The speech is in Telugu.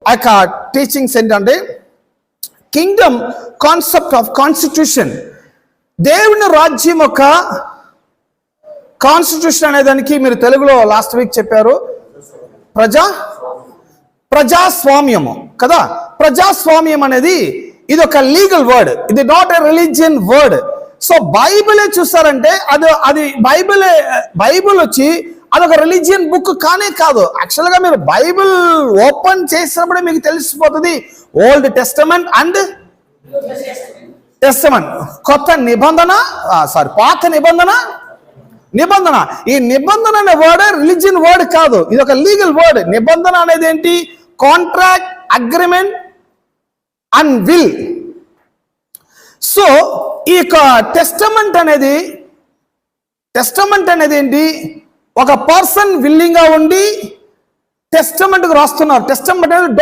ఆ యొక్క టీచింగ్స్ ఏంటంటే కింగ్డమ్ కాన్సెప్ట్ ఆఫ్ కాన్స్టిట్యూషన్. దేవుని రాజ్యం యొక్క కాన్స్టిట్యూషన్ అనే దానికి మీరు తెలుగులో లాస్ట్ వీక్ చెప్పారు ప్రజాస్వామ్యము కదా. ప్రజాస్వామ్యం అనేది ఇది ఒక లీగల్ వర్డ్, ఇది not a religion word. So బైబిలే చూస్తారంటే అది బైబిల్ వచ్చి అదొక రిలీజియన్ బుక్ కానే కాదు. యాక్చువల్గా మీరు బైబిల్ ఓపెన్ చేసినప్పుడే మీకు తెలిసిపోతుంది ఓల్డ్ టెస్టమెంట్ అండ్ టెస్టమెంట్, కొత్త నిబంధన పాత నిబంధన. ఈ నిబంధన అనే వర్డ్ రిలీజియన్ వర్డ్ కాదు, ఇది ఒక లీగల్ వర్డ్. నిబంధన అనేది ఏంటి? Contract, agreement and will. So ఈ యొక్క టెస్టమెంట్ అనేది ఏంటి? ఒక పర్సన్ విల్లింగ్ గా ఉండి టెస్టమెంట్ రాస్తున్నారు. టెస్టమెంట్ అనేది